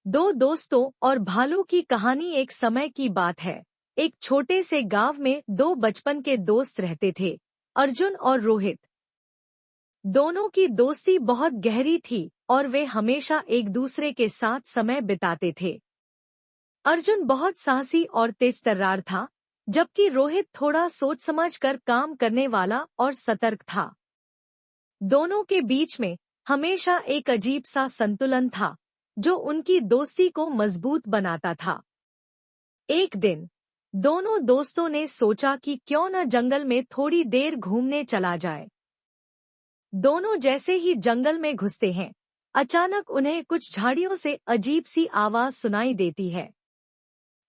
दो दोस्तों और भालू की कहानी। एक समय की बात है। एक छोटे से गांव में दो बचपन के दोस्त रहते थे, अर्जुन और रोहित। दोनों की दोस्ती बहुत गहरी थी और वे हमेशा एक दूसरे के साथ समय बिताते थे। अर्जुन बहुत साहसी और तेजतर्रार था, जबकि रोहित थोड़ा सोच समझ कर काम करने वाला और सतर्क था। दोनों के बीच में हमेशा एक अजीब सा संतुलन था, जो उनकी दोस्ती को मजबूत बनाता था। एक दिन दोनों दोस्तों ने सोचा कि क्यों न जंगल में थोड़ी देर घूमने चला जाए। दोनों जैसे ही जंगल में घुसते हैं, अचानक उन्हें कुछ झाड़ियों से अजीब सी आवाज सुनाई देती है।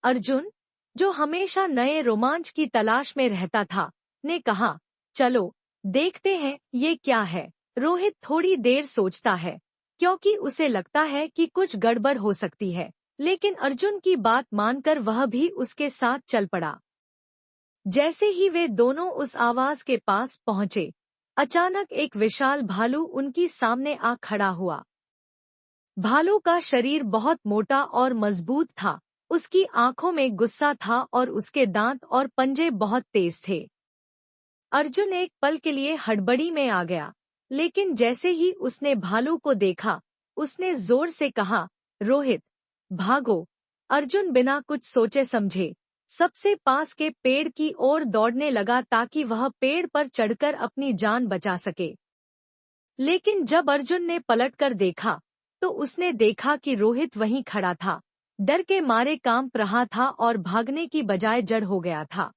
अर्जुन, जो हमेशा नए रोमांच की तलाश में रहता था, ने कहा, चलो देखते हैं ये क्या है। रोहित थोड़ी देर सोचता है, क्योंकि उसे लगता है कि कुछ गड़बड़ हो सकती है, लेकिन अर्जुन की बात मानकर वह भी उसके साथ चल पड़ा। जैसे ही वे दोनों उस आवाज के पास पहुंचे, अचानक एक विशाल भालू उनकी सामने आ खड़ा हुआ। भालू का शरीर बहुत मोटा और मजबूत था, उसकी आंखों में गुस्सा था और उसके दांत और पंजे बहुत तेज थे। अर्जुन एक पल के लिए हड़बड़ी में आ गया, लेकिन जैसे ही उसने भालू को देखा, उसने जोर से कहा, रोहित, भागो। अर्जुन बिना कुछ सोचे समझे सबसे पास के पेड़ की ओर दौड़ने लगा ताकि वह पेड़ पर चढ़कर अपनी जान बचा सके। लेकिन जब अर्जुन ने पलटकर देखा, तो उसने देखा कि रोहित वहीं खड़ा था, डर के मारे कांप रहा था और भागने की बजाय जड़ हो गया था।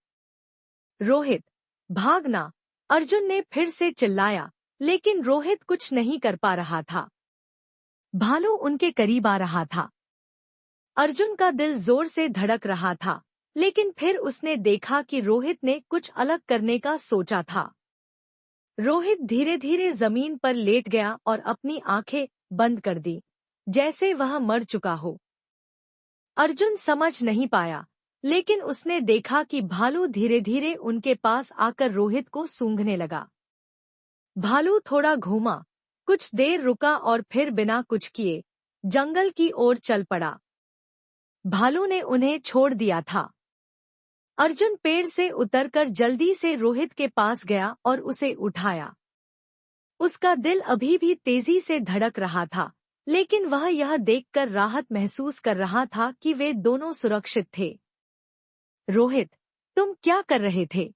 रोहित, भागना! अर्जुन ने फिर से चिल्लाया, लेकिन रोहित कुछ नहीं कर पा रहा था। भालू उनके करीब आ रहा था। अर्जुन का दिल जोर से धड़क रहा था, लेकिन फिर उसने देखा कि रोहित ने कुछ अलग करने का सोचा था। रोहित धीरे धीरे जमीन पर लेट गया और अपनी आंखें बंद कर दी, जैसे वह मर चुका हो। अर्जुन समझ नहीं पाया, लेकिन उसने देखा कि भालू धीरे धीरे उनके पास आकर रोहित को सूंघने लगा। भालू थोड़ा घूमा, कुछ देर रुका और फिर बिना कुछ किए जंगल की ओर चल पड़ा। भालू ने उन्हें छोड़ दिया था। अर्जुन पेड़ से उतरकर जल्दी से रोहित के पास गया और उसे उठाया। उसका दिल अभी भी तेजी से धड़क रहा था, लेकिन वह यह देखकर राहत महसूस कर रहा था कि वे दोनों सुरक्षित थे। रोहित, तुम क्या कर रहे थे?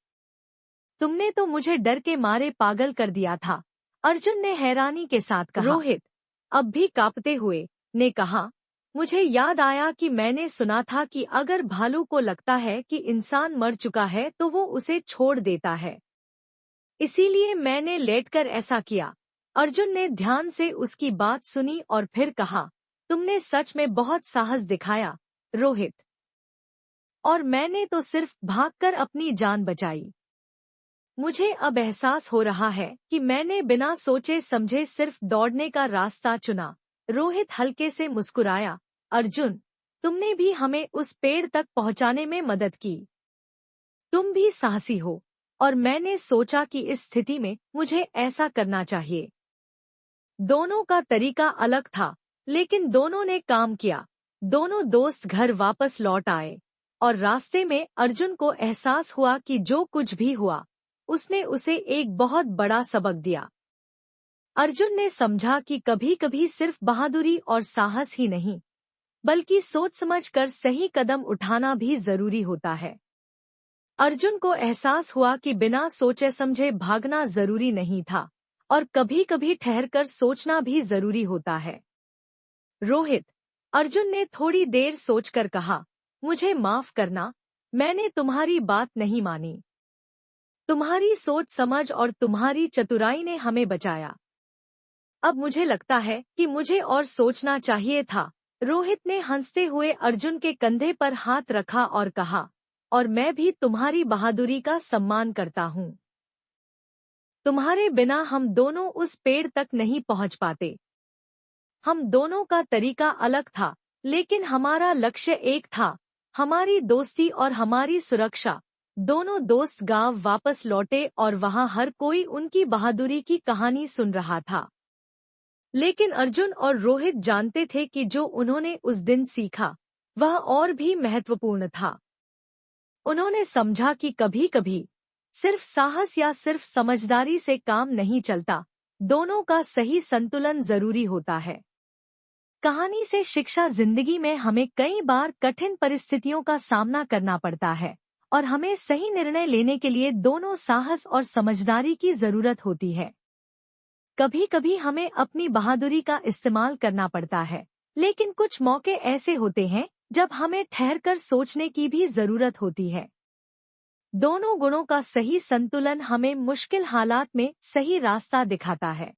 तुमने तो मुझे डर के मारे पागल कर दिया था, अर्जुन ने हैरानी के साथ कहा। रोहित, अब भी कांपते हुए, ने कहा, मुझे याद आया कि मैंने सुना था कि अगर भालू को लगता है कि इंसान मर चुका है तो वो उसे छोड़ देता है। इसीलिए मैंने लेटकर ऐसा किया। अर्जुन ने ध्यान से उसकी बात सुनी और फिर कहा, तुमने सच में बहुत साहस दिखाया, रोहित। और मैंने तो सिर्फ भागकर अपनी जान बचाई। मुझे अब एहसास हो रहा है कि मैंने बिना सोचे समझे सिर्फ दौड़ने का रास्ता चुना। रोहित हल्के से मुस्कुराया, अर्जुन, तुमने भी हमें उस पेड़ तक पहुंचाने में मदद की। तुम भी साहसी हो, और मैंने सोचा कि इस स्थिति में मुझे ऐसा करना चाहिए। दोनों का तरीका अलग था, लेकिन दोनों ने काम किया। दोनों दोस्त घर वापस लौट आए, और रास्ते में अर्जुन को एहसास हुआ कि जो कुछ भी हुआ, उसने उसे एक बहुत बड़ा सबक दिया। अर्जुन ने समझा कि कभी-कभी सिर्फ बहादुरी और साहस ही नहीं, बल्कि सोच समझकर सही कदम उठाना भी जरूरी होता है। अर्जुन को एहसास हुआ कि बिना सोचे समझे भागना जरूरी नहीं था, और कभी-कभी ठहरकर सोचना भी जरूरी होता है। रोहित, अर्जुन ने थोड़ी देर सोचकर कहा, मुझे माफ करना, मैंने तुम्हारी बात नहीं मानी। तुम्हारी सोच समझ और तुम्हारी चतुराई ने हमें बचाया। अब मुझे लगता है कि मुझे और सोचना चाहिए था। रोहित ने हंसते हुए अर्जुन के कंधे पर हाथ रखा और कहा, और मैं भी तुम्हारी बहादुरी का सम्मान करता हूँ। तुम्हारे बिना हम दोनों उस पेड़ तक नहीं पहुँच पाते। हम दोनों का तरीका अलग था, लेकिन हमारा लक्ष्य एक था, हमारी दोस्ती और हमारी सुरक्षा। दोनों दोस्त गांव वापस लौटे और वहां हर कोई उनकी बहादुरी की कहानी सुन रहा था। लेकिन अर्जुन और रोहित जानते थे कि जो उन्होंने उस दिन सीखा वह और भी महत्वपूर्ण था। उन्होंने समझा कि कभी-कभी सिर्फ साहस या सिर्फ समझदारी से काम नहीं चलता, दोनों का सही संतुलन जरूरी होता है। कहानी से शिक्षा जिंदगी में हमें कई बार कठिन परिस्थितियों का सामना करना पड़ता है और हमें सही निर्णय लेने के लिए दोनों साहस और समझदारी की जरूरत होती है। कभी कभी हमें अपनी बहादुरी का इस्तेमाल करना पड़ता है, लेकिन कुछ मौके ऐसे होते हैं जब हमें ठहरकर सोचने की भी जरूरत होती है। दोनों गुणों का सही संतुलन हमें मुश्किल हालात में सही रास्ता दिखाता है।